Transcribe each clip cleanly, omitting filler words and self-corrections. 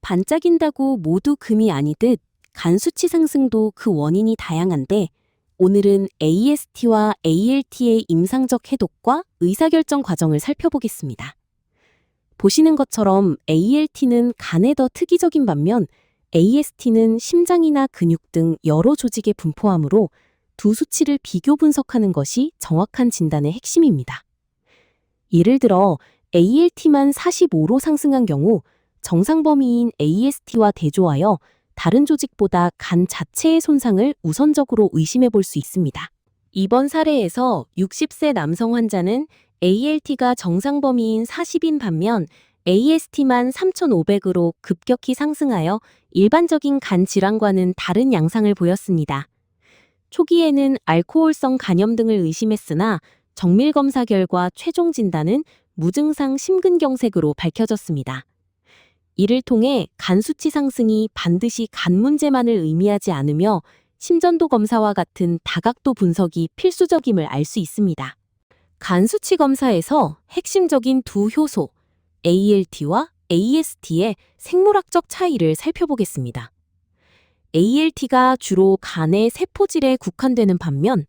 반짝인다고 모두 금이 아니듯 간 수치 상승도 그 원인이 다양한데 오늘은 AST와 ALT의 임상적 해독과 의사결정 과정을 살펴보겠습니다. 보시는 것처럼 ALT는 간에 더 특이적인 반면 AST는 심장이나 근육 등 여러 조직에 분포하므로 두 수치를 비교 분석하는 것이 정확한 진단의 핵심입니다. 예를 들어 ALT만 45로 상승한 경우 정상 범위인 AST와 대조하여 다른 조직보다 간 자체의 손상을 우선적으로 의심해 볼 수 있습니다. 이번 사례에서 60세 남성 환자는 ALT가 정상 범위인 40인 반면 AST만 3,500으로 급격히 상승하여 일반적인 간 질환과는 다른 양상을 보였습니다. 초기에는 알코올성 간염 등을 의심했으나 정밀 검사 결과 최종 진단은 무증상 심근경색으로 밝혀졌습니다. 이를 통해 간 수치 상승이 반드시 간 문제만을 의미하지 않으며 심전도 검사와 같은 다각도 분석이 필수적임을 알 수 있습니다. 간 수치 검사에서 핵심적인 두 효소 ALT와 AST의 생물학적 차이를 살펴보겠습니다. ALT가 주로 간의 세포질에 국한되는 반면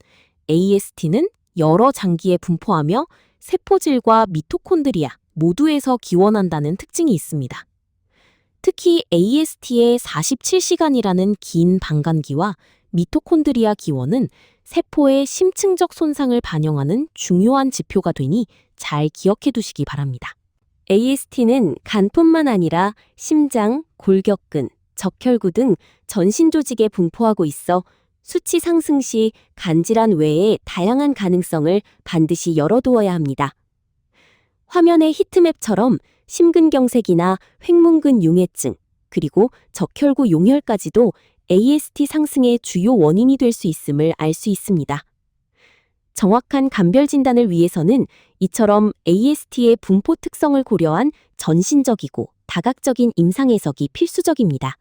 AST는 여러 장기에 분포하며 세포질과 미토콘드리아 모두에서 기원한다는 특징이 있습니다. 특히 AST의 47시간이라는 긴 방간기와 미토콘드리아 기원은 세포의 심층적 손상을 반영하는 중요한 지표가 되니 잘 기억해 두시기 바랍니다. AST는 간뿐만 아니라 심장, 골격근, 적혈구 등 전신 조직에 분포하고 있어 수치 상승 시 간질환 외에 다양한 가능성을 반드시 열어두어야 합니다. 화면의 히트맵처럼 심근경색이나 횡문근 융해증, 그리고 적혈구 용혈까지도 AST 상승의 주요 원인이 될 수 있음을 알 수 있습니다. 정확한 간별 진단을 위해서는 이처럼 AST의 분포 특성을 고려한 전신적이고 다각적인 임상 해석이 필수적입니다.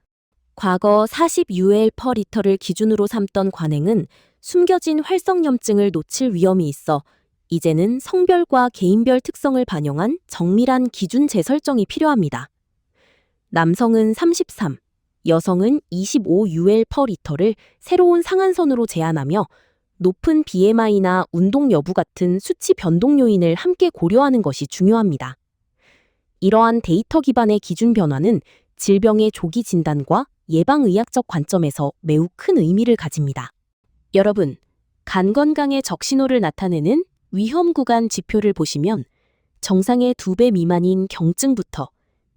과거 40UL/L를 기준으로 삼던 관행은 숨겨진 활성염증을 놓칠 위험이 있어 이제는 성별과 개인별 특성을 반영한 정밀한 기준 재설정이 필요합니다. 남성은 33, 여성은 25UL/L를 새로운 상한선으로 제한하며 높은 BMI나 운동 여부 같은 수치 변동 요인을 함께 고려하는 것이 중요합니다. 이러한 데이터 기반의 기준 변화는 질병의 조기 진단과 예방의학적 관점에서 매우 큰 의미를 가집니다. 여러분, 간 건강의 적신호를 나타내는 위험 구간 지표를 보시면 정상의 2배 미만인 경증부터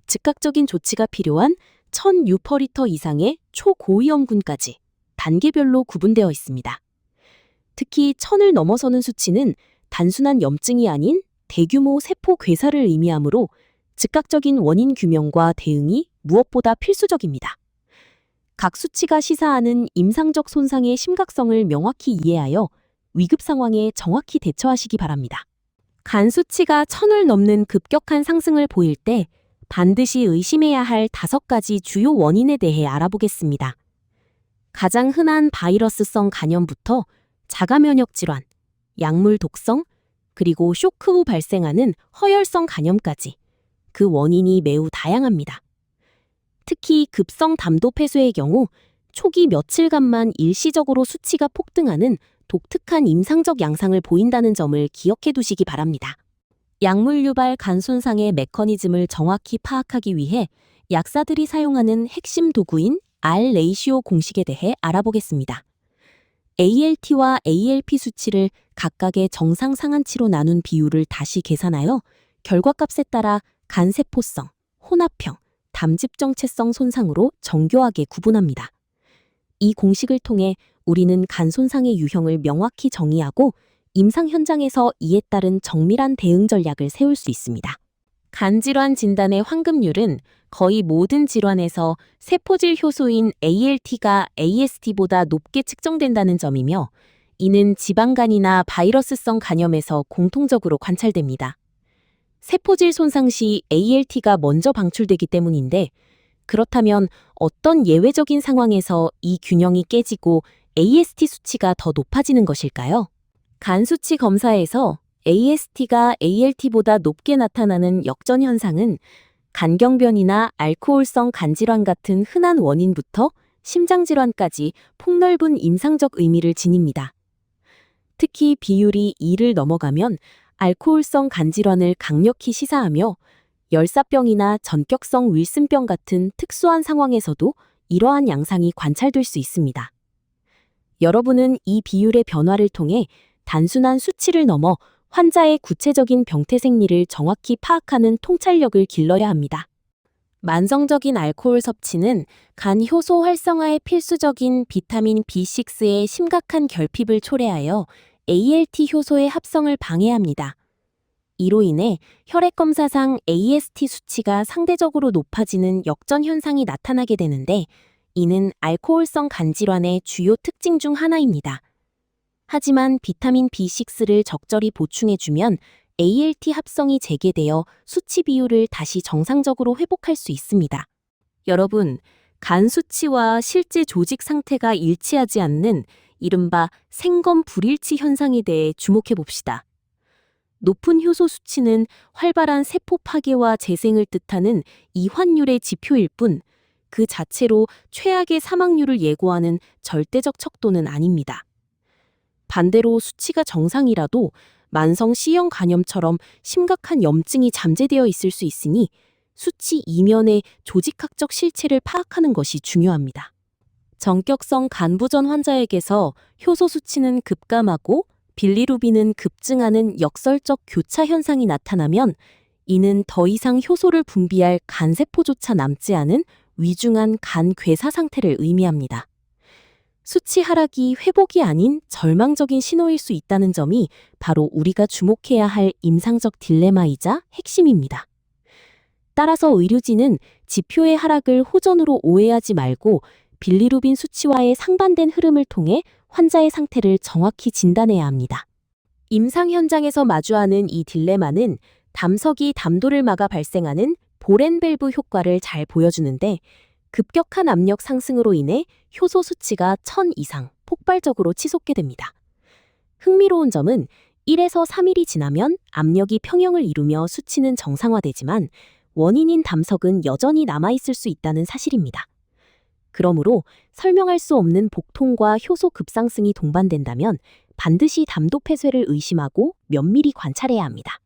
즉각적인 조치가 필요한 1000U/L 이상의 초고위험군까지 단계별로 구분되어 있습니다. 특히 1000을 넘어서는 수치는 단순한 염증이 아닌 대규모 세포 괴사를 의미하므로 즉각적인 원인 규명과 대응이 무엇보다 필수적입니다. 각 수치가 시사하는 임상적 손상의 심각성을 명확히 이해하여 위급 상황에 정확히 대처하시기 바랍니다. 간 수치가 1000을 넘는 급격한 상승을 보일 때 반드시 의심해야 할 5가지 주요 원인에 대해 알아보겠습니다. 가장 흔한 바이러스성 간염부터 자가면역 질환, 약물 독성, 그리고 쇼크 후 발생하는 허혈성 간염까지 그 원인이 매우 다양합니다. 특히 급성 담도 폐쇄의 경우 초기 며칠간만 일시적으로 수치가 폭등하는 독특한 임상적 양상을 보인다는 점을 기억해 두시기 바랍니다. 약물 유발 간 손상의 메커니즘을 정확히 파악하기 위해 약사들이 사용하는 핵심 도구인 R-레이시오 공식에 대해 알아보겠습니다. ALT와 ALP 수치를 각각의 정상 상한치로 나눈 비율을 다시 계산하여 결과값에 따라 간세포성, 혼합형, 담즙정체성 손상으로 정교하게 구분합니다. 이 공식을 통해 우리는 간 손상의 유형을 명확히 정의하고 임상 현장에서 이에 따른 정밀한 대응 전략을 세울 수 있습니다. 간질환 진단의 황금률은 거의 모든 질환에서 세포질 효소인 ALT가 AST보다 높게 측정된다는 점이며 이는 지방간이나 바이러스성 간염에서 공통적으로 관찰됩니다. 세포질 손상 시 ALT가 먼저 방출되기 때문인데 그렇다면 어떤 예외적인 상황에서 이 균형이 깨지고 AST 수치가 더 높아지는 것일까요? 간 수치 검사에서 AST가 ALT보다 높게 나타나는 역전 현상은 간경변이나 알코올성 간질환 같은 흔한 원인부터 심장질환까지 폭넓은 임상적 의미를 지닙니다. 특히 비율이 2를 넘어가면 알코올성 간질환을 강력히 시사하며 열사병이나 전격성 윌슨병 같은 특수한 상황에서도 이러한 양상이 관찰될 수 있습니다. 여러분은 이 비율의 변화를 통해 단순한 수치를 넘어 환자의 구체적인 병태 생리를 정확히 파악하는 통찰력을 길러야 합니다. 만성적인 알코올 섭취는 간 효소 활성화에 필수적인 비타민 B6의 심각한 결핍을 초래하여 ALT 효소의 합성을 방해합니다. 이로 인해 혈액검사상 AST 수치가 상대적으로 높아지는 역전 현상이 나타나게 되는데, 이는 알코올성 간질환의 주요 특징 중 하나입니다. 하지만 비타민 B6를 적절히 보충해주면 ALT 합성이 재개되어 수치 비율을 다시 정상적으로 회복할 수 있습니다. 여러분, 간 수치와 실제 조직 상태가 일치하지 않는 이른바 생검 불일치 현상에 대해 주목해 봅시다. 높은 효소 수치는 활발한 세포 파괴와 재생을 뜻하는 이환율의 지표일 뿐, 그 자체로 최악의 사망률을 예고하는 절대적 척도는 아닙니다. 반대로 수치가 정상이라도 만성 C형 간염처럼 심각한 염증이 잠재되어 있을 수 있으니 수치 이면의 조직학적 실체를 파악하는 것이 중요합니다. 전격성 간부전 환자에게서 효소 수치는 급감하고 빌리루빈은 급증하는 역설적 교차 현상이 나타나면, 이는 더 이상 효소를 분비할 간세포조차 남지 않은 위중한 간 괴사 상태를 의미합니다. 수치 하락이 회복이 아닌 절망적인 신호일 수 있다는 점이 바로 우리가 주목해야 할 임상적 딜레마이자 핵심입니다. 따라서 의료진은 지표의 하락을 호전으로 오해하지 말고 빌리루빈 수치와의 상반된 흐름을 통해 환자의 상태를 정확히 진단해야 합니다. 임상 현장에서 마주하는 이 딜레마는 담석이 담도를 막아 발생하는 보렌밸브 효과를 잘 보여주는데, 급격한 압력 상승으로 인해 효소 수치가 1000 이상 폭발적으로 치솟게 됩니다. 흥미로운 점은 1에서 3일이 지나면 압력이 평형을 이루며 수치는 정상화되지만 원인인 담석은 여전히 남아있을 수 있다는 사실입니다. 그러므로 설명할 수 없는 복통과 효소 급상승이 동반된다면 반드시 담도 폐쇄를 의심하고 면밀히 관찰해야 합니다.